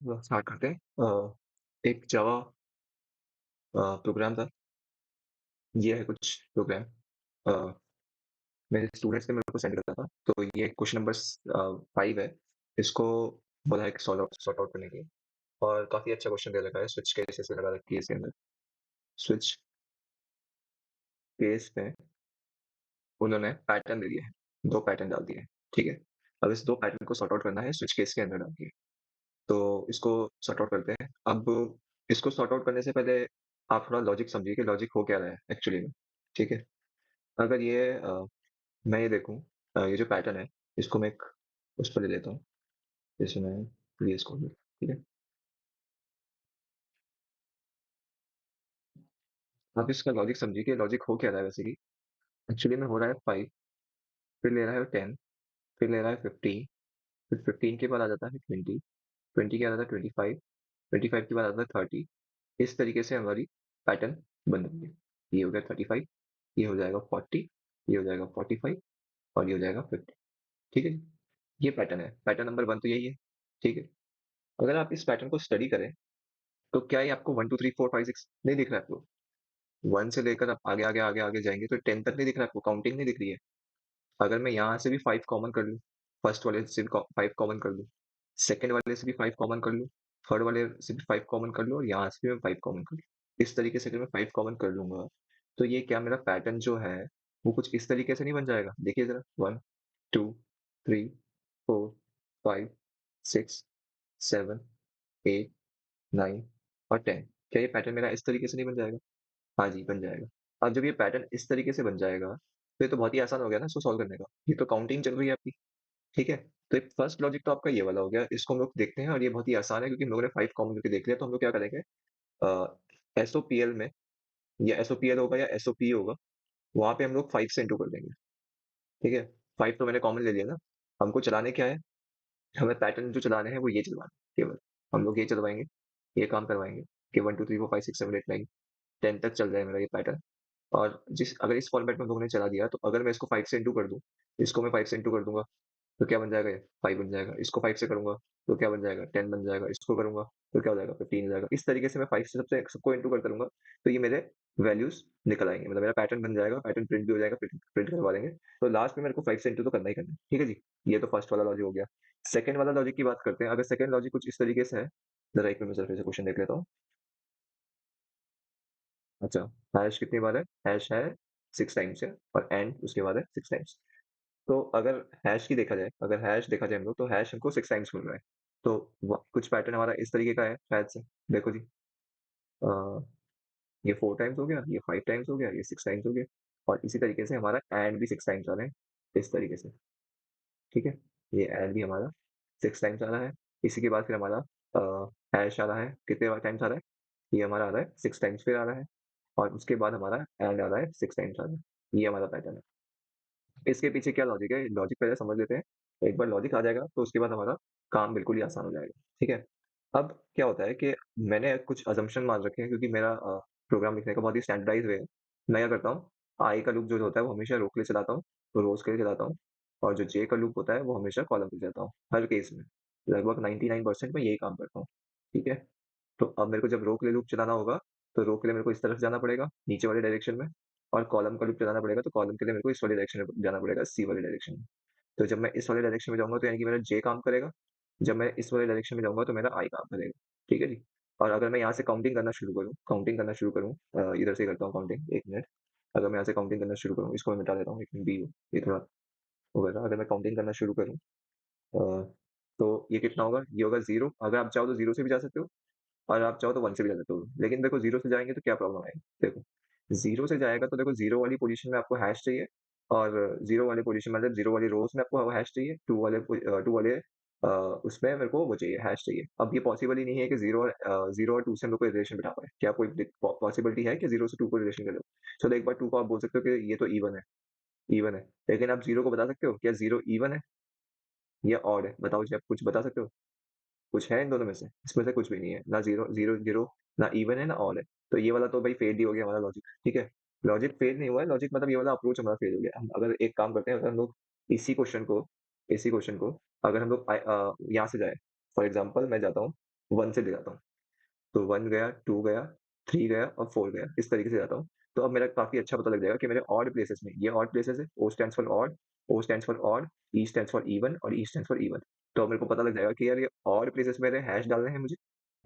Start करते हैं। एक जावा प्रोग्राम था। ये है कुछ प्रोग्राम। अ, मेरे स्टूडेंट्स ने मेरे को सेंड करा था। तो ये क्वेश्चन नंबर 5 है। इसको बोला है कि सॉर्ट आउट करने के लिए। और काफ़ी अच्छा क्वेश्चन दे रखा है, स्विच केसेस लगा रखी है इसके अंदर। स्विच केस में उन्होंने पैटर्न दे दिए हैं, 2 पैटर्न डाल दिए हैं, ठीक है? अब इस 2 पैटर्न को सॉर्ट आउट करना है स्विच केस के अंदर डाल के। तो इसको सॉर्ट आउट करते हैं। अब इसको सॉर्ट आउट करने से पहले आप थोड़ा लॉजिक समझिए कि लॉजिक हो क्या रहा है एक्चुअली में, ठीक है? अगर ये मैं ये देखूँ, ये जो पैटर्न है, इसको मैं एक उस पे ले लेता हूँ, जैसे मैं VS कोड में, ठीक है? आप इसका लॉजिक समझिए कि लॉजिक हो क्या रहा है वैसे कि एक्चुअली में हो रहा है 5, फिर ले रहा है 10, फिर ले रहा है 15, फिर 15 के बाद आ जाता है 20, 20 के बाद आता है 25, 25 के बाद आता है 30। इस तरीके से हमारी पैटर्न बन रही है। ये हो गया 35, ये हो जाएगा 40, ये हो जाएगा 45 और ये हो जाएगा 50, ठीक है जी? ये पैटर्न है, पैटर्न नंबर 1 तो यही है, ठीक है? अगर आप इस पैटर्न को स्टडी करें, तो क्या ये आपको 1, 2, 3, 4, 5, 6 नहीं दिख रहा है आपको? 1 से लेकर आप आगे, आगे, आगे, आगे जाएँगे तो 10 तक नहीं दिख रहा है आपको, काउंटिंग नहीं दिख रही है। अगर मैं यहाँ से भी 5 कॉमन कर लूँ, फर्स्ट वाले से भी कॉ 5 कॉमन कर लूँ, सेकंड वाले से भी 5 कॉमन कर लूँ, थर्ड वाले से भी 5 कॉमन कर लूँ और यहाँ से भी मैं 5 कॉमन कर लूँ। इस तरीके से अगर मैं 5 कॉमन कर लूँगा, तो ये क्या मेरा पैटर्न जो है, वो कुछ इस तरीके से नहीं बन जाएगा? देखिए ज़रा 1, 2, 3, 4, 5, 6, 7, 8, 9 और 10। क्या ये पैटर्न मेरा इस तरीके से नहीं बन जाएगा? हाँ जी, बन जाएगा। अब जब ये पैटर्न इस तरीके से बन जाएगा, तो ये तो बहुत ही आसान हो गया ना इसको सॉल्व करने का। ये तो काउंटिंग चल रही है आपकी, ठीक है? तो एक फर्स्ट लॉजिक तो आपका ये वाला हो गया, इसको हम लोग देखते हैं और ये बहुत ही आसान है क्योंकि हम लोगों ने 5 कॉमन करके देख लिया, तो हम लोग क्या करेंगे, एसओपीएल में या एसओपीएल होगा या एसओपी होगा, वहाँ पे हम लोग 5 से इंटू कर देंगे, ठीक है? 5 तो मैंने कॉमन ले लिया ना, हमको चलाने क्या है, हमें पैटर्न जो चलाने हैं वो ये चलवाने हैं केवल। हम लोग ये चलवाएँगे, ये काम करवाएँगे कि 1, 2, 3, 4, 5, 6, 7, 8, 9, 10 तक चल जाए मेरा ये पैटर्न। और जिस अगर इस फॉर्मेट में हम लोगों ने चला दिया, तो अगर मैं इसको 5 से इंटू कर दूँ, इसको मैं 5 से इंटू कर दूँगा, तो क्या बन जाएगा ये? 5 बन जाएगा। इसको 5 से करूँगा, तो क्या बन जाएगा? 10 बन जाएगा। इसको करूँगा, तो क्या हो जाएगा? 15 हो जाएगा। इस तरीके से मैं 5 से सबसे सबको इंटू करता रहूँगा, तो ये मेरे वैल्यूज़ निकल आएँगे। मतलब मेरा पैटर्न बन जाएगा, पैटर्न प्रिंट भी हो जाएगा, प्रिंट प्रिंट करवा देंगे। तो लास्ट में मेरे को 5 से इंटू तो करना ही करना है। ठीक है जी? ये तो फर्स्ट वाला लॉजिक हो गया। सेकंड वाला लॉजिक की बात करते हैं। अगर सेकंड लॉजिक कुछ इस तरीके से है, ज़रा एक मिनट में फिर से क्वेश्चन देख लेता हूँ। अच्छा, हैश कितनी बार है? हैश है 6 टाइम्स है और एंड उसके बाद है 6 टाइम्स। तो अगर हैश की देखा जाए, अगर हैश देखा जाए हम लोग, तो हैश हमको 6 टाइम्स मिल रहा है। तो कुछ पैटर्न हमारा इस तरीके का है शायद से। देखो जी, अ, ये 4 टाइम्स हो गया, ये 5 टाइम्स हो गया, ये 6 टाइम्स हो गया और इसी तरीके से हमारा एंड भी 6 टाइम्स आ रहा है, इस तरीके से, ठीक है? ये एंड भी हमारा 6 टाइम्स आ रहा है। इसी के बाद फिर हमारा हैश आ रहा है, कितने बार टाइम्स आ रहा है? ये हमारा आ रहा है 6 टाइम्स फिर आ रहा है और उसके बाद हमारा एंड आ रहा है 6 टाइम्स आ रहा है। ये हमारा पैटर्न है। इसके पीछे क्या लॉजिक है, लॉजिक पहले समझ लेते हैं। एक बार लॉजिक आ जाएगा तो उसके बाद हमारा काम बिल्कुल ही आसान हो जाएगा, ठीक है? अब क्या होता है कि मैंने कुछ असम्पशन मान रखे हैं क्योंकि मेरा प्रोग्राम लिखने का बहुत ही स्टैंडर्डाइज़ वे है। मैं क्या करता हूँ, आई का लूप जो होता है वो हमेशा रो के लिए चलाता हूँ, तो रोज़ के लिए चलाता हूँ और जो जे का लूप होता है वो हमेशा कॉलम के लिए चलाता हूँ, हर केस में। लगभग 99% मैं यही काम करता हूँ, ठीक है? तो अब मेरे को जब रो के लिए लूप चलाना होगा, तो रो के लिए मेरे को इस तरफ जाना पड़ेगा, नीचे वाले डायरेक्शन में और कॉलम का लूप चलाना पड़ेगा, तो कॉलम के लिए मेरे को इस वाले डायरेक्शन में जाना पड़ेगा, सी वाले डायरेक्शन में। तो जब मैं इस वाले डायरेक्शन में जाऊँगा तो यानी कि मेरा जे काम करेगा, जब मैं इस वाले डायरेक्शन में जाऊँगा तो मेरा आई काम करेगा, ठीक है जी? और अगर मैं यहाँ से काउंटिंग करना शुरू करूँ इधर से करता हूँ काउंटिंग, 1 मिनट। अगर मैं यहाँ से काउंटिंग करना शुरू करूँ, इसको मैं मिटा देता हूँ, 1 मिनट बी ये थोड़ा हो गया था। अगर मैं काउंटिंग करना शुरू करूँ तो ये कितना होगा? ये होगा 0। अगर आप चाहो तो 0 से भी जा सकते हो और आप चाहो तो 1 से भी जा सकते हो। लेकिन देखो 0 से जाएँगे तो क्या प्रॉब्लम आएगी? देखो, 0 से जाएगा तो देखो 0 वाली पोज़ीशन में आपको हैश चाहिए और 0 वाली पोज़ीशन मतलब 0 वाली रोज़ में आपको हैश चाहिए, 2 वाले उसमें मेरे को वो चाहिए, हैश चाहिए। अब ये पॉसिबल ही नहीं है कि 0 और 2 से हम लोग कोई रिलेशन बिठा पाएँ। क्या कोई पॉसिबिलिटी है कि 0 से 2 को रिलेशन कर लो? चलो एक बार 2 को आप बोल सकते हो कि ये तो इवन है। लेकिन आप 0 को बता सकते हो, क्या 0 इवन है या ऑड है? बताओ जी, आप कुछ बता सकते हो? कुछ है इन दोनों में से? इसमें से कुछ भी नहीं है। ना 0 0 0 ना इवन है ना ऑड है। तो ये वाला तो भाई फेल ही हो गया हमारा लॉजिक, ठीक है? लॉजिक फेल नहीं हुआ है, लॉजिक मतलब ये वाला अप्रोच हमारा फेल हो गया। हम अगर एक काम करते हैं, अगर हम लोग इसी क्वेश्चन को अगर हम लोग यहाँ से जाएँ, फॉर एग्ज़ाम्पल मैं जाता हूँ 1 से दिखाता हूँ। तो 1 गया, 2 गया, 3 गया और 4 गया, इस तरीके से जाता हूँ। तो अब मेरा काफ़ी अच्छा पता लग जाएगा कि मेरे ऑड प्लेसेस में, ये ऑड प्लेसेस है, O stands for odd, O stands for odd, E stands for even और E स्टैंड्स फॉर इवन। तो अब मेरे को पता लग जाएगा कि यार ये ऑड प्लेसेस में मेरे हैश डालने हैं मुझे,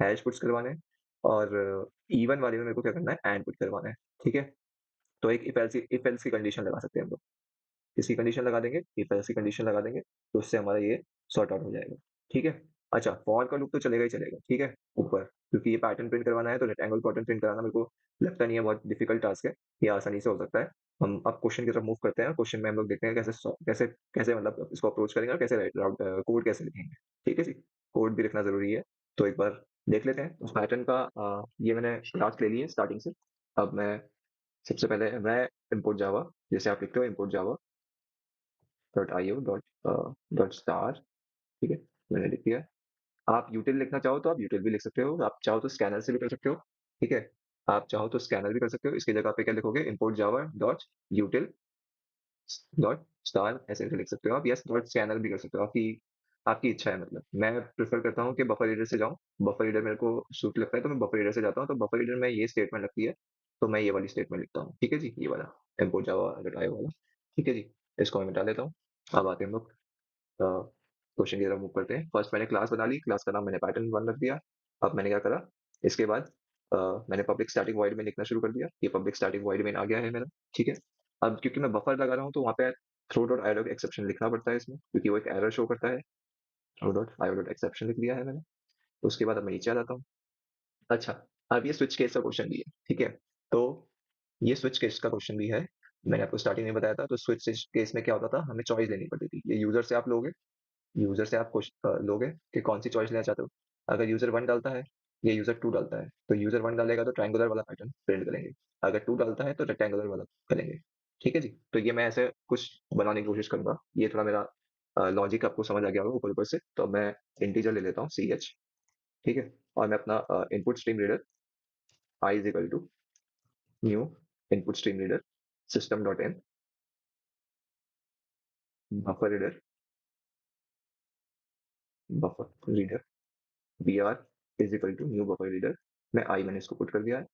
हैश पुट्स करवाने हैं और इवन वाले में मेरे को क्या करना है, एंड पुट करवाना है, ठीक है? तो एक इफ एल्स की कंडीशन लगा सकते हैं हम लोग। इसकी कंडीशन लगा देंगे, इफ एल्स की कंडीशन लगा देंगे, तो उससे हमारा ये सॉर्ट आउट हो जाएगा, ठीक है? अच्छा, फॉर का लूप तो चलेगा ही चलेगा, ठीक है? ऊपर, क्योंकि ये पैटर्न प्रिंट करवाना है तो रेक्टेंगल पैटर्न प्रिंट कराना मेरे को लगता नहीं है बहुत डिफिकल्ट टास्क है, ये आसानी से हो सकता है। हम अब क्वेश्चन की तरफ मूव करते हैं, क्वेश्चन में हम लोग देखते हैं कैसे कैसे मतलब इसको अप्रोच करेंगे और कैसे कोड कैसे लिखेंगे, ठीक है जी? कोड भी लिखना ज़रूरी है, तो एक बार देख लेते हैं उस पैटर्न का। ये मैंने क्लास ले ली है स्टार्टिंग से। अब मैं सबसे पहले मैं इम्पोर्ट जावा, जैसे आप लिखते हो import Java dot IO dot star, ठीक है? मैंने लिख दिया है। आप यूटिल लिखना चाहो तो आप यूटिल भी लिख सकते हो, आप चाहो तो स्कैनर से भी कर सकते हो, ठीक है? आप चाहो तो स्कैनर भी कर सकते हो, इसकी जगह पे क्या लिखोगे, import Java dot यूटिल dot star ऐसे करके लिख सकते हो आप, या डॉट स्कैनर भी कर सकते हो, आपकी आपकी इच्छा है। मतलब मैं प्रेफर करता हूँ कि बफर रीडर से जाऊँ, बफर रीडर मेरे को सूट लगता है तो मैं बफर रीडर से जाता हूँ, तो बफर रीडर में ये स्टेटमेंट लगती है, तो मैं ये वाली स्टेटमेंट लिखता हूँ, ठीक है जी? ये वाला इम्पोर्ट जावा डॉट आईओ वाला, ठीक है जी? इसको मैं मिटा देता हूँ। अब आते हैं हम लोग क्वेश्चन की तरफ मूव करते हैं। फर्स्ट मैंने क्लास बना ली, क्लास का नाम मैंने पैटर्न वन रख दिया। अब मैंने क्या करा, इसके बाद मैंने पब्लिक स्टैटिक वॉइड में लिखना शुरू कर दिया, ये पब्लिक स्टैटिक वॉइड में आ गया है मेरा, ठीक है? अब क्योंकि मैं बफर लगा रहा हूँ तो वहाँ पे throw dot I dot exception लिखना पड़ता है इसमें, क्योंकि वो एक एरर शो करता है। Throw dot I dot exception लिख दिया है मैंने। उसके बाद अब मैं नीचे आ जाता हूँ। अच्छा, अब ये स्विच केस का क्वेश्चन भी है, ठीक है? तो ये स्विच केस का क्वेश्चन भी है, मैंने आपको स्टार्टिंग में बताया था। तो स्विच केस में क्या होता था, हमें चॉइस लेनी पड़ती थी। ये यूजर से आप लोगे, यूज़र से आप लोगे कि कौन-सी चॉइस लेना चाहते हो। अगर यूज़र 1 डालता है या यूज़र 2 डालता है, तो यूज़र 1 डालेगा तो ट्रायंगुलर वाला पैटर्न प्रिंट करेंगे। अगर 2 डालता है तो रेक्टेंगुलर वाला करेंगे। ठीक है जी? तो ये मैं ऐसे कुछ बनाने की कोशिश करूँगा। ये थोड़ा मेरा लॉजिक आपको समझ आ गया होगा ऊपर-ऊपर से। तो अब मैं इंटीजर ले लेता हूँ ch, ठीक है? और मैं अपना input stream reader I is equal to new input stream reader system dot in buffer reader buffer reader br is equal to new buffer reader में मैंने इसको पुट कर दिया है।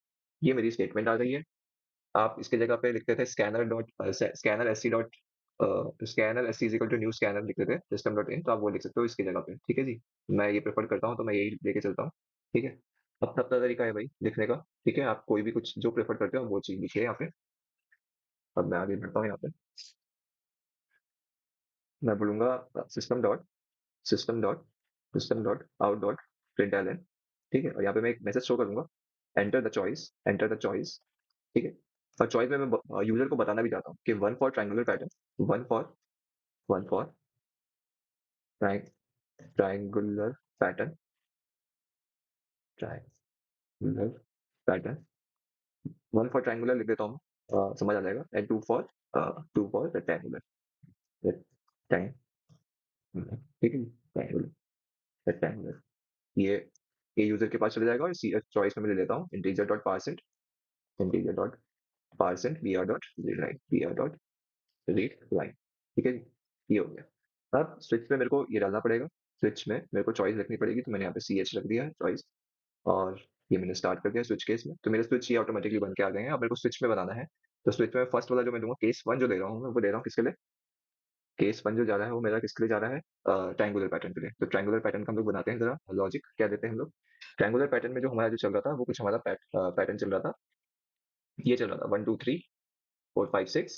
ये मेरी स्टेटमेंट आ गई है। आप इसकी जगह पे लिखते थे scanner SC dot scanner SC is equal to new scanner लिखते थे सिस्टम डॉट इन, तो आप वो लिख सकते हो इसकी जगह पे, ठीक है जी? मैं ये प्रेफर करता हूँ तो मैं यही लेके चलता हूँ, ठीक है? अपना अपना तरीका है भाई लिखने का, ठीक है? आप कोई भी कुछ जो प्रेफर करते हो आप वो चीज लिखिए यहाँ पे। अब मैं आगे बढ़ता हूँ यहाँ पे, मैं बोलूंगा system dot system dot system dot out dot println, ठीक है? और यहाँ पे मैं एक मैसेज शो करूंगा, एंटर द चॉइस, ठीक है? और चॉइस में मैं यूजर को बताना भी चाहता हूँ कि one for triangular pattern, one for triangular pattern, triangular pattern, one for triangular लिख देता हूँ मैं, समझ आ जाएगा। And two for rectangular, rectangular, ठीक है? रेक्टेंगुलर, रेक्टेंगुलर, ये यूजर के पास चले जाएगा और चॉइस में मैं ले लेता हूँ integer dot parse int B R dot read line, ठीक है जी? ये हो गया। अब स्विच में मेरे को ये डालना पड़ेगा, स्विच में मेरे को चॉइस लिखनी पड़ेगी, तो मैंने यहाँ पे सी एच रख दिया है चॉइस, और ये मैंने स्टार्ट कर दिया स्विच केस में। तो मेरे स्विच ये ऑटोमेटिकली बन के आ गए हैं। अब मेरे को स्विच में बनाना है, तो स्विच में फर्स्ट वाला जो मैं दूंगा, केस वन जो दे रहा हूँ मैं, वो दे रहा हूँ किसके लिए? केस वन जो जा रहा है वो मेरा किसके लिए जा रहा है? ट्रायंगुलर पैटर्न के लिए। तो ट्रायंगुलर पैटर्न का हम लोग बनाते हैं, जरा लॉजिक क्या देते हैं हम लोग। ट्रायंगुलर पैटर्न में जो हमारा जो चल रहा था वो कुछ हमारा पैटर्न चल रहा था, ये चल रहा था 1 2 3 4 5 6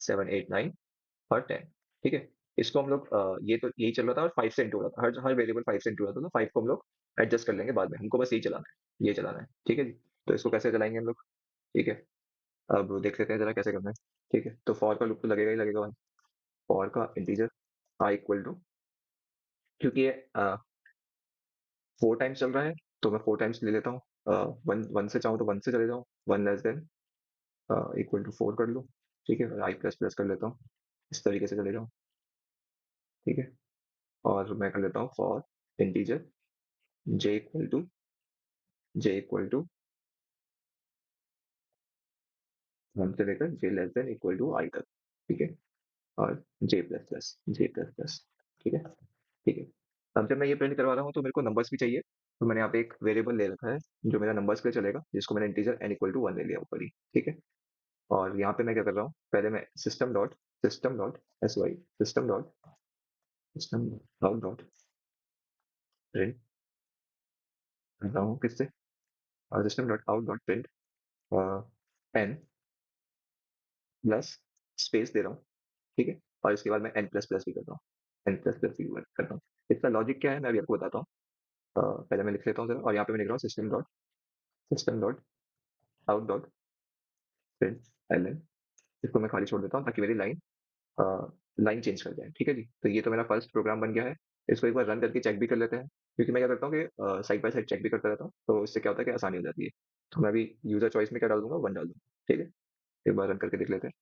7 8 9 और 10, ठीक है? इसको हम लोग ये तो यही चल रहा था और 5 से इंटू हो रहा था, हर हर वेरिएबल 5 से इंटू हो रहा था, तो 5 को हम लोग एडजस्ट कर लेंगे बाद में, हमको बस यही चलाना है, ये चलाना है, ठीक है जी? तो इसको कैसे चलाएंगे हम लोग, ठीक है? अब देख लेते हैं जरा कैसे करना है, ठीक है? तो फॉर का लूप तो लगेगा ही लगेगा भाई। फॉर का इंटीजर आई इक्वल टू, क्योंकि ये 4 टाइम्स चल रहा है, तो मैं 4 टाइम्स ले लेता हूँ। 1 1 से चाहूँ तो 1 से चले जाऊँ, 1 लेस देन इक्वल टू 4 कर लूँ, ठीक है? और आई प्लस प्लस कर लेता हूँ, इस तरीके से चले जाऊँ, ठीक है? और मैं कर लेता हूँ for integer J equal to J equal to 1 से लेकर J less than equal to I तक, ठीक है? और जे प्लस प्लस, ठीक है? ठीक है। अब जब मैं ये प्रिंट करवा रहा हूँ तो मेरे को नंबर्स भी चाहिए, तो मैंने यहाँ पे एक वेरिएबल ले रखा है, जो मेरा नंबर्स के लिए चलेगा, जिसको मैंने इंटीजर n इक्वल टू 1 ले लिया ऊपर ही, ठीक है? और यहाँ पे मैं क्या कर रहा हूँ, पहले मैं system dot system out dot print कर रहा हूँ किससे, system dot out dot print n plus space दे रहा हूँ, ठीक है? और इसके बाद मैं एन प्लस प्लस भी कर रहा हूँ, एन प्लस प्लस भी कर रहा हूँ। इसका लॉजिक क्या है, मैं अभी आपको बताता हूँ। पहले मैं लिख लेता हूँ जरा, और यहाँ पे मैं लिख रहा हूँ system dot out dot print L N. इसको मैं खाली छोड़ देता हूँ ताकि मेरी लाइन चेंज कर जाए, ठीक है जी? तो ये तो मेरा फर्स्ट प्रोग्राम बन गया है। इसको एक बार रन करके चेक भी कर लेते हैं, क्योंकि मैं क्या करता हूँ कि साइड बाय साइड चेक भी करता रहता हूँ, तो इससे क्या होता है कि आसानी हो जाती है। तो मैं अभी यूजर चॉइस में क्या डाल दूंगा, 1 डाल दूंगा, ठीक है? एक बार रन करके देख लेते हैं।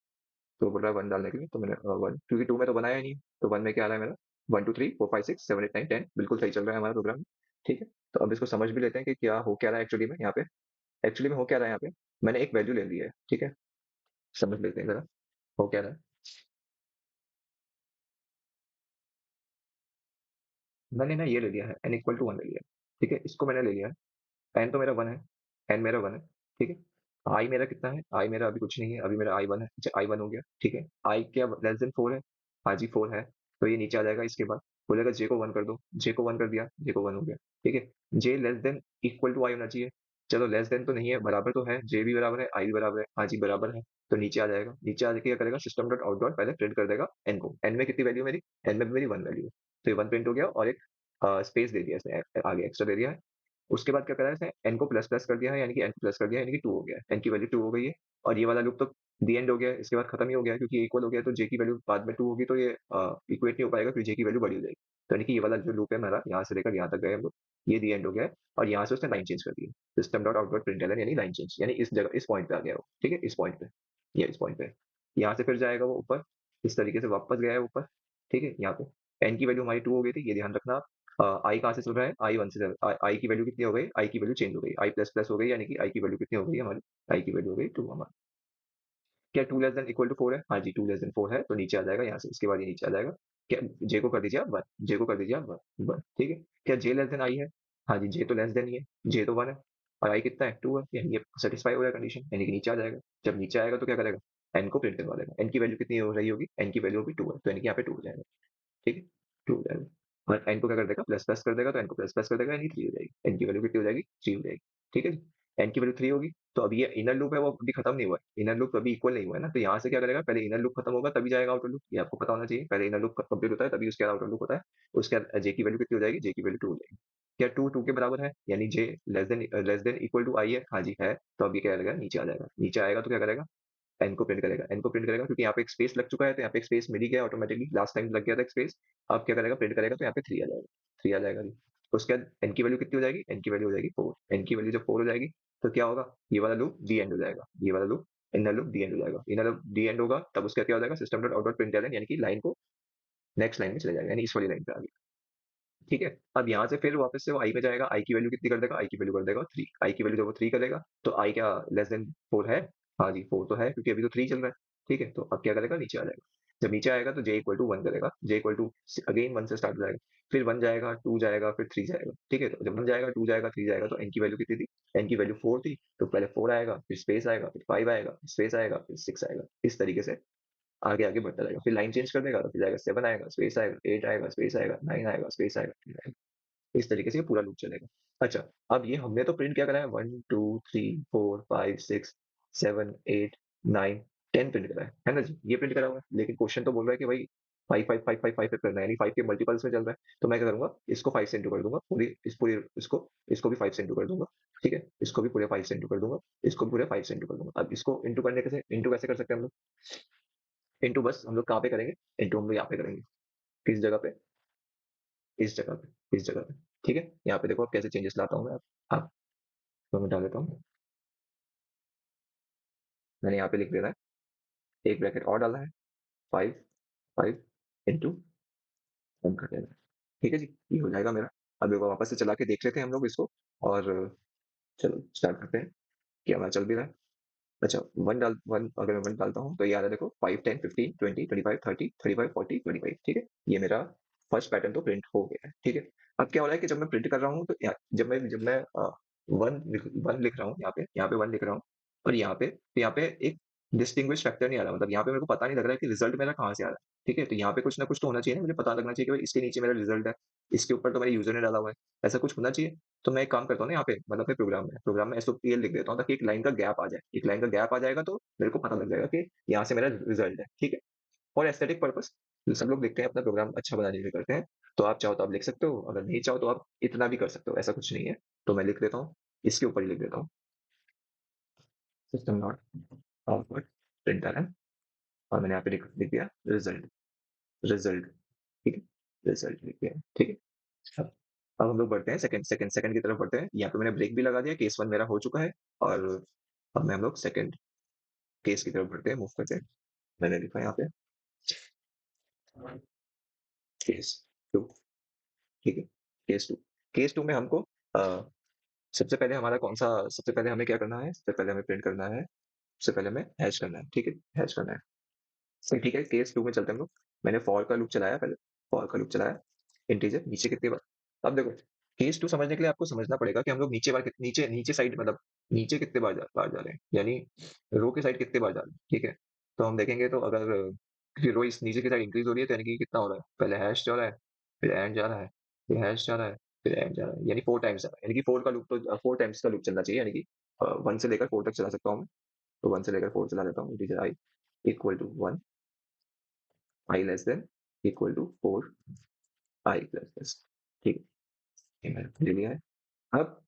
तो बोल रहा है 1 डालने के लिए, तो मैंने 1, क्योंकि 2 में तो बनाया ही नहीं, तो 1 में क्या आ रहा है मेरा, 1 2 3 4 5 6 7 8 9 10, बिल्कुल सही चल रहा है हमारा प्रोग्राम, ठीक है? तो अब इसको समझ भी लेते हैं कि क्या हो क्या रहा है एक्चुअली में यहाँ पे। एक्चुअली में हो क्या रहा है यहाँ पे, मैंने एक वैल्यू ले ली है, ठीक है? समझ लेते हैं जरा, हो क्या रहा है। मैंने ना ये ले लिया है, n इक्वल टू 1 ले लिया है, ठीक है? इसको मैंने ले लिया है, n तो मेरा 1 है, n मेरा 1 है, ठीक है? i मेरा कितना है, i मेरा अभी कुछ नहीं है, अभी मेरा i 1 है, अच्छा i 1 हो गया, ठीक है? i क्या लेस देन 4 है, हाँ जी 4 है, तो ये नीचे आ जाएगा। इसके बाद बोलेगा j को 1 कर दो, j को 1 कर दिया, j को 1 हो गया, ठीक है? j less than equal to i होना चाहिए, चलो लेस देन तो नहीं है, बराबर तो है, j भी बराबर है, i भी बराबर है, हाँ जी बराबर है, तो नीचे आ जाएगा। नीचे आके क्या करेगा, सिस्टम डॉट आउट डॉट पहले प्रिंट कर देगा n को, n में कितनी वैल्यू मेरी, n में मेरी 1 वैल्यू है, तो ये 1 प्रिंट हो गया, और एक स्पेस दे दिया इसने, आगे एक्स्ट्रा दे दिया है। उसके बाद क्या करा है इसने, n को प्लस प्लस कर दिया है, यानी कि n को प्लस कर दिया है, यानी कि 2 हो गया है, n की वैल्यू 2 हो गई है, और ये वाला लूप तो दी एंड हो गया है, इसके बाद खत्म ही हो गया है, क्योंकि इक्वल हो गया है, तो j की वैल्यू बाद में 2 होगी, तो ये इक्वेट नहीं हो पाएगा, क्योंकि j की वैल्यू बड़ी हो जाएगी। तो यानी कि ये वाला जो लूप है हमारा, यहाँ से लेकर यहाँ तक गए हम लोग, ये दी एंड हो गया है, और यहाँ से उसने लाइन चेंज कर दी है, system dot out dot println, यानी लाइन चेंज, यानी इस जगह इस पॉइंट पे आ गया वो, ठीक है? इस पॉइंट पे, ये इस पॉइंट पे, यहाँ से फिर जाएगा वो ऊपर, इस तरीके से वापस गया है ऊपर, ठीक है? यहाँ पे n की वैल्यू हमारी 2 हो गई थी, ये ध्यान रखना। आई कहाँ से चल रहा है, आई 1 से चल रहा है, आई की वैल्यू कितनी हो गई, आई की वैल्यू चेंज हो गई, आई प्लस प्लस हो गई, यानी कि आई की वैल्यू कितनी हो गई हमारी, आई की वैल्यू हो गई 2 हमारी। क्या 2 लेस देन इक्वल टू 4 है, हाँ जी 2 लेस देन 4 है, तो नीचे आ जाएगा यहाँ से, इसके बाद ये नीचे आ जाएगा। क्या, जे को कर दीजिए आप 1, जे को कर दीजिए आप 1, ठीक है? क्या जे लेस देन आई है, हाँ जी जे तो लेस देन ही है, जे तो 1 है, और आई कितना है 2 है, यानी ये सेटिस्फाई हो गया कंडीशन, यानी कि नीचे आ जाएगा। जब नीचे आएगा तो क्या करेगा, एन को प्रिंट करवा देगा, एन की वैल्यू कितनी हो रही होगी, एन की वैल्यू होगी 2 है, तो यानी कि यहाँ पे 2 हो जाएगा, ठीक है? 2 हो जाएगा, और n को क्या कर देगा, प्लस प्लस कर देगा, तो n को प्लस प्लस कर देगा, यानी 3 हो जाएगी, n की वैल्यू कितनी हो जाएगी, 3 हो जाएगी, ठीक है जी? n की वैल्यू 3 होगी, तो अभी ये इनर लूप है वो अभी खत्म नहीं हुआ है, इनर लूप अभी इक्वल नहीं हुआ है ना, तो यहाँ से क्या करेगा, पहले इनर लूप खत्म होगा तभी जाएगा आउटर लूप, ये आपको पता होना चाहिए, पहले इनर लूप कंप्लीट होता है तभी उसके बाद आउटर लूप होता है। उसके बाद j की वैल्यू कितनी हो जाएगी, j की वैल्यू 2 हो जाएगी। क्या 2 2 के बराबर है, यानी j less than equal to i है, हाँ जी है, तो अब ये क्या करेगा, नीचे आ जाएगा, नीचे आएगा तो क्या करेगा, एन को प्रिंट करेगा, एन को प्रिंट करेगा, क्योंकि यहाँ पे एक स्पेस लग चुका है, तो यहाँ पे एक स्पेस मिल ही गया ऑटोमेटिकली, लास्ट टाइम लग गया था एक स्पेस। अब क्या करेगा, प्रिंट करेगा, तो यहाँ पे 3 आ जाएगा, 3 आ जाएगा जी। उसके बाद एन की वैल्यू कितनी हो जाएगी, एन की वैल्यू हो जाएगी 4, एन की वैल्यू जब 4 हो जाएगी, तो क्या होगा, ये वाला लूप डी एंड हो जाएगा, ये वाला loop inner loop D and हो जाएगा, इनर लूप डी एंड होगा, तब उसका क्या हो जाएगा, system dot out dot print यानी कि लाइन को नेक्स्ट लाइन में चले जाएगा, यानी इस वाली लाइन पे आ गया, ठीक है? अब यहाँ से फिर वापस से वो आई पे जाएगा, आई की वैल्यू कितनी कर देगा, आई की वैल्यू कर देगा 3, आई की वैल्यू जब वो 3 करेगा, तो आई क्या लेस देन 4 है, हाँ जी 4 तो है, क्योंकि अभी तो 3 चल रहा है, ठीक है? तो अब क्या करेगा, नीचे आ जाएगा। जब नीचे आएगा तो j इक्वल टू 1 करेगा, j इक्वल टू अगेन 1 से स्टार्ट हो जाएगा, फिर 1 जाएगा, 2 जाएगा, फिर 3 जाएगा, ठीक है? तो जब 1 जाएगा, 2 जाएगा, 3 जाएगा, तो n की वैल्यू कितनी थी, n की वैल्यू 4 थी, तो पहले 4 आएगा, फिर स्पेस आएगा, फिर 5 आएगा, फिर स्पेस आएगा, फिर 6 आएगा, इस तरीके से आगे आगे बढ़ता जाएगा। फिर लाइन चेंज कर देगा, तो फिर जाएगा 7 आएगा, स्पेस आएगा, 8 आएगा, स्पेस आएगा, 9 आएगा, स्पेस आएगा, इस तरीके से ये पूरा लूप चलेगा। अच्छा, अब ये हमने तो प्रिंट क्या करा है, 1 2 3 4 5 6 7 8 9 10 प्रिंट करा है ना जी? ये प्रिंट करा हुआ है, लेकिन क्वेश्चन तो बोल रहा है कि भाई 5 5 5 5 5 पे करना है, यानी 5 के मल्टीपल्स में चल रहा है। तो मैं क्या करूंगा, इसको 5 से इंटू कर दूंगा, पूरी इसको भी 5 से इंटू कर दूंगा, ठीक है? इसको भी पूरे 5 से इंटू कर दूंगा, इसको भी पूरे 5 से इंटू कर दूंगा। अब इसको इंटू करने कैसे, इंटू कैसे कर सकते हैं हम लोग, इंटू बस हम लोग कहाँ पे करेंगे, इंटू हम लोग यहाँ पे करेंगे, किस जगह पे, इस जगह पे, इस जगह पे, ठीक है? यहाँ पे देखो अब कैसे चेंजेस लाता हूँ मैं। अब तो मैं डाल देता हूँ, मैंने यहाँ पे लिख देना है, एक ब्रैकेट और डाला है, 5 5 इंटू वन कर देना है, ठीक है जी? ये हो जाएगा मेरा। अब एक बार वापस से चला के देख लेते हैं हम लोग इसको, और चलो स्टार्ट करते हैं कि हमारा चल भी रहा है। अच्छा, 1 अगर मैं 1 डालता हूँ तो ये आ रहा है देखो, 5 10 15 20 25 30 35 40 25, ठीक है? ये मेरा फर्स्ट पैटर्न तो प्रिंट हो गया है, ठीक है? अब क्या हो रहा है कि जब मैं प्रिंट कर रहा हूँ तो जब मैं 1 लिख रहा हूँ यहाँ पे 1 लिख रहा हूँ और यहाँ पे एक डिस्टिंग्विश फैक्टर नहीं आ रहा, मतलब यहाँ पे मेरे को पता नहीं लग रहा है कि रिजल्ट मेरा कहाँ से आ रहा है, ठीक है? तो यहाँ पे कुछ ना कुछ तो होना चाहिए ना, मुझे पता लगना चाहिए कि भाई इसके नीचे मेरा रिजल्ट है, इसके ऊपर तो मेरे यूज़र ने डाला हुआ है, ऐसा कुछ होना चाहिए। तो मैं एक काम करता हूँ ना यहाँ पे, मतलब अपने प्रोग्राम में एसओपीएल लिख देता हूँ ताकि एक लाइन का गैप आ जाए। एक लाइन का गैप आ जाएगा तो मेरे को पता लग जाएगा कि यहाँ से मेरा रिजल्ट है, ठीक है? फॉर एस्थेटिक पर्पस सब लोग देखते हैं अपना प्रोग्राम अच्छा बनाने के लिए करते हैं, तो आप चाहो तो आप लिख सकते हो, अगर नहीं चाहो तो आप इतना भी कर सकते हो, ऐसा कुछ नहीं है। तो मैं लिख देता हूँ, इसके ऊपर ही लिख देता हूँ, सिस्टम डॉट आउटपुट प्रिंटलन और मैंने यहाँ पे लिख दिया रिजल्ट, रिजल्ट, ठीक है? रिजल्ट लिख दिया, ठीक है? अब अब हम लोग बढ़ते हैं सेकंड की तरफ बढ़ते हैं। यहाँ पे मैंने ब्रेक भी लगा दिया, केस 1 मेरा हो चुका है और अब मैं हम लोग सेकंड केस की तरफ बढ़ते हैं, मूव करते हैं। मैंने लिखा है यहाँ पे केस 2, ठीक है? केस 2, केस 2 में हमको अ, सबसे पहले हमारा कौन-सा सबसे पहले हमें क्या करना है? सबसे पहले हमें प्रिंट करना है, सबसे पहले हमें हैश करना है, ठीक है? हैश करना है। तो ठीक है, केस 2 में चलते हैं हम लोग। मैंने फॉर का लूप चलाया पहले, फॉर का लूप चलाया, इंटीजर नीचे कितनी बार। अब देखो, केस 2 समझने के लिए आपको समझना पड़ेगा कि हम लोग नीचे नीचे साइड मतलब नीचे कितने बार जा रहे हैं, यानी रो की साइड कितने बार जा रहे हैं, ठीक है? तो हम देखेंगे तो अगर रो इस नीचे की साइड इंक्रीज़ हो रही है तो यानी कि कितना हो रहा है? पहले हैश जा रहा है, फिर एंड जा रहा है, फिर हैश जा रहा है, फिर एंड जा रहा है, यानी 4 टाइम्स जा रहा है। यानी कि 4 का लूप तो 4 टाइम्स का लूप चलना चाहिए, यानी कि 1 से लेकर 4 तक चला सकता हूँ मैं। तो 1 से लेकर 4 चला देता हूँ, integer I equal to 1, I less than equal to 4 I plus plus, ठीक है? ये मैंने ले लिया है। अब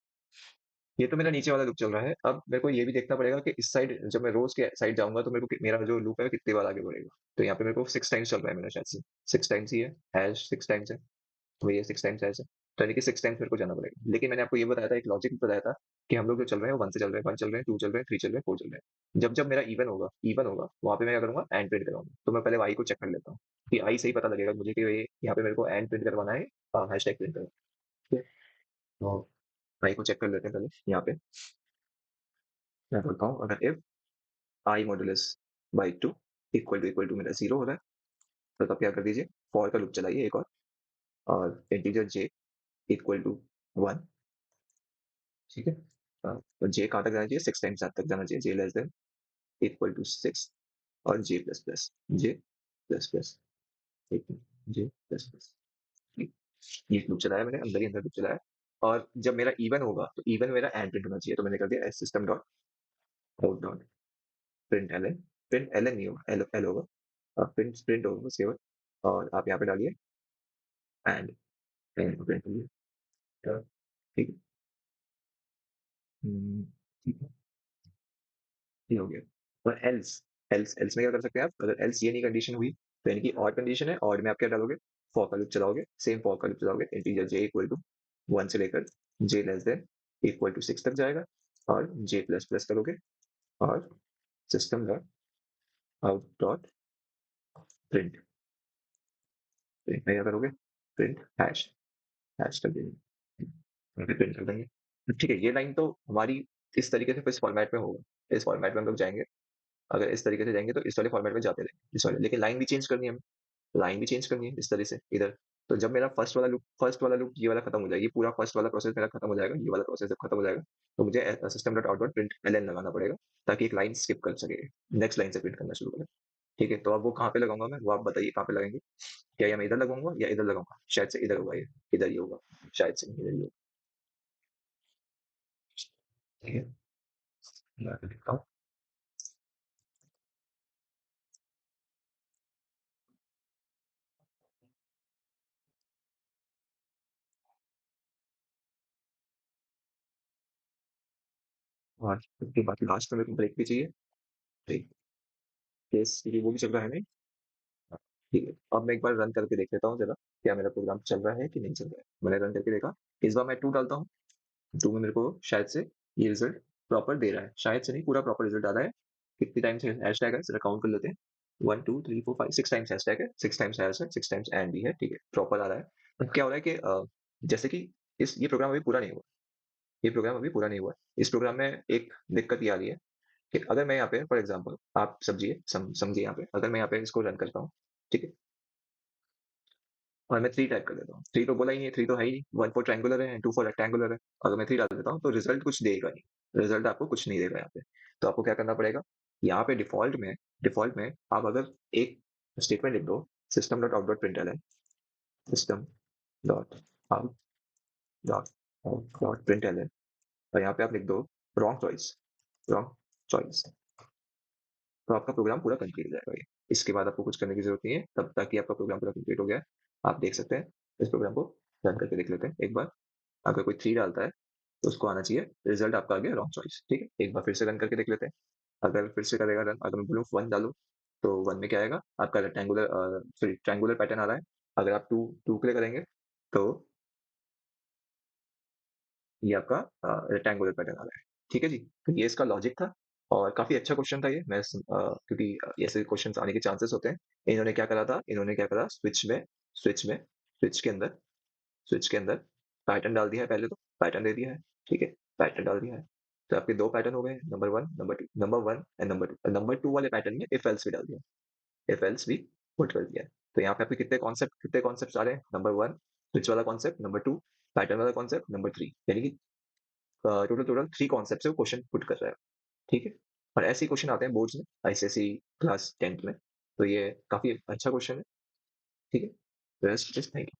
ये तो मेरा नीचे वाला लूप चल रहा है। अब मेरे को ये भी देखना पड़ेगा कि इस साइड जब मैं रोज़ के साइड जाऊँगा तो मेरे को मेरा जो लूप है वो कितनी बार आगे बढ़ेगा। तो यहाँ पे मेरे को 6 टाइम्स चल रहा है मेरा शायद से। 6 टाइम्स ही है, हैश 6 टाइम्स है, तो ये 6 टाइम्स हैश है। तो यानी कि 6 टाइम्स मेरे को जाना पड़ेगा। लेकिन मैंने आपको ये बताया था, एक लॉजिक बताया था कि हम लोग जो चल रहे हैं वो 1 से चल रहे हैं, 1 चल रहे हैं, 2 चल रहे हैं, 3 चल रहे हैं, 4 चल रहे हैं। जब-जब मेरा इवन होगा, वहाँ पे मैं क्या करूँगा, एंड प्रिंट करूँगा। तो मैं पहले आई को चेक कर लेता हूँ कि आई से ही पता लगेगा मुझे कि ये यहाँ पे मेरे को एंड प्रिंट करवाना है, हैशटैग प्रिंट करवाना है, ठीक है? तो आई को चेक कर लेते हैं पहले यहाँ पे। मैं बोलता हूँ अगर if I modulus by 2 equal to मेरा 0 हो रहा है, तो तब क्या कर दीजिए, फॉर का लूप चलाइए एक और इंटीजर j इक्वल टू 1, ठीक है? तो j कहाँ तक जाना चाहिए? 6 टाइम्स तक जाना चाहिए, j less than equal to 6 और j प्लस प्लस, ठीक है? j प्लस प्लस, ठीक। ये लूप चलाया मैंने, अंदर ही अंदर लूप चलाया और जब मेरा इवन होगा तो इवन मेरा एंड प्रिंट होना चाहिए, तो मैंने कर दिया system dot out dot print L N नहीं होगा, एल होगा, प्रिंट होगा बस केवल, और आप यहाँ पे डालिए एंड एंड प्रिंट करिए, ठीक है? ठीक है, ये हो गया। और एल्स एल्स एल्स में क्या कर सकते हैं आप, अगर एल्स ये नहीं कंडीशन हुई तो यानी कि ऑड कंडीशन है, ऑड में आप क्या डालोगे, फॉर का लूप चलाओगे, सेम फॉर का लूप चलाओगे, इंटीजर j इक्वल टू 1 से लेकर j less than equal to 6 तक जाएगा और j प्लस प्लस करोगे और system dot out dot print, print में क्या करोगे, प्रिंट हैश, हैश कर देंगे, प्रिंट कर देंगे। ठीक है, ये लाइन तो हमारी इस तरीके से इस फॉर्मेट में होगा, इस फॉर्मेट में हम लोग जाएंगे। अगर इस तरीके से जाएंगे तो इस वाले फॉर्मेट में जाते रहेंगे, इस वाले, लेकिन लाइन भी चेंज करनी है हमें, लाइन भी चेंज करनी है इस तरह से इधर। तो जब मेरा फर्स्ट वाला लूप ये वाला खत्म हो जाएगा, ये पूरा फर्स्ट वाला प्रोसेस मेरा खत्म हो जाएगा, ये वाला प्रोसेस जब खत्म हो जाएगा तो मुझे system dot out dot print L लगाना पड़ेगा ताकि एक लाइन स्किप कर सके, नेक्स्ट लाइन से प्रिंट करना शुरू करें। ठीक है, तो अब वो कहाँ पे लगाऊंगा मैं, वो आप बताइए कहाँ पे लगाएंगे? क्या ये मैं इधर लगाऊंगा या इधर लगाऊंगा? शायद से इधर होगा, ये इधर ही होगा, शायद से इधर ही होगा। ठीक है, मैं लिखता हूँ और उसके बाद लास्ट में मेरे को ब्रेक भी चाहिए, ब्रेक केस ये वो भी चल रहा है नहीं। हाँ, ठीक है, अब मैं एक बार रन करके देख लेता हूँ जरा, क्या मेरा प्रोग्राम चल रहा है कि नहीं चल रहा है। मैंने रन करके देखा, इस बार मैं 2 डालता हूँ, 2 में मेरे को शायद से ये रिजल्ट प्रॉपर दे रहा है, शायद से नहीं, पूरा प्रॉपर रिजल्ट आ रहा है। कितनी टाइम्स हैशटैग है, जरा काउंट कर लेते हैं। 1 2 3 4 5 6 टाइम्स हैशटैग है, 6 टाइम्स हैश है, 6 टाइम्स एंड भी है, ठीक है, प्रॉपर आ रहा है। अब क्या हो रहा है कि जैसे कि इस ये प्रोग्राम अभी पूरा नहीं हुआ, ये प्रोग्राम अभी पूरा नहीं हुआ है। इस प्रोग्राम में एक दिक्कत ये आ रही है कि अगर मैं यहाँ पे फॉर एग्जांपल, आप समझिए यहाँ पे, अगर मैं यहाँ पे इसको रन करता हूँ, ठीक है? और मैं 3 टाइप कर देता हूँ। 3 तो बोला ही नहीं है, 3 तो है ही नहीं। 1 फॉर ट्रायंगुलर है एंड 2 फॉर रेक्टेंगुलर है। अगर मैं 3 डाल देता हूँ तो रिजल्ट कुछ देगा नहीं, रिजल्ट आपको कुछ नहीं देगा यहाँ पे। तो आपको क्या करना पड़ेगा, यहाँ पे डिफ़ॉल्ट में आप अगर एक स्टेटमेंट लिख दो, system.out.println, system.out.println, और यहाँ पे आप लिख दो रॉन्ग चॉइस, तो आपका प्रोग्राम पूरा कंप्लीट हो जाएगा ये। इसके बाद आपको कुछ करने की ज़रूरत नहीं है, तब तक कि आपका प्रोग्राम पूरा कंप्लीट हो गया है। आप देख सकते हैं, इस प्रोग्राम को रन करके देख लेते हैं एक बार। अगर कोई 3 डालता है, तो उसको आना चाहिए रिज़ल्ट आपका आ गया रॉन्ग चॉइस, ठीक है? एक बार फिर से रन करके देख लेते हैं। अगर फिर से करेगा रन, अगर मैं बोलूँ 1 डालो, तो 1 में क्या आएगा? आपका सॉरी ट्रायंगुलर पैटर्न आ रहा है। अगर आप 2 के लिए करेंगे, तो ये आपका रेक्टेंगुलर पैटर्न आ रहा है। ठीक है जी? तो ये इसका लॉजिक था और काफ़ी अच्छा क्वेश्चन था ये। क्योंकि ऐसे क्वेश्चन्स आने के चांसेस होते हैं। इन्होंने क्या करा, स्विच में स्विच के अंदर स्विच के अंदर पैटर्न डाल दिया है पहले तो, पैटर्न दे दिया है, ठीक है? पैटर्न डाल दिया है। तो आपके 2 पैटर्न हो गए, number 1, number 2, number 1 and number 2। Number 2 वाले पैटर्न में इफ एल्स भी डाल दिया, इफ एल्स भी पुट कर दिया है। तो यहाँ पे आपके कितने कॉन्सेप्ट्स आ रहे हैं? नंबर 1 स्विच वाला कॉन्सेप्ट, नंबर 2 पैटर्न वाला कॉन्सेप्ट, नंबर 3 यानी कि टोटल 3 कॉन्सेप्ट से वो क्वेश्चन पुट कर रहा है, ठीक है? और ऐसे ही क्वेश्चन आते हैं बोर्ड्स में, आईसीएसई क्लास 10th में। तो ये काफ़ी अच्छा क्वेश्चन है, ठीक है? Rest is thank you.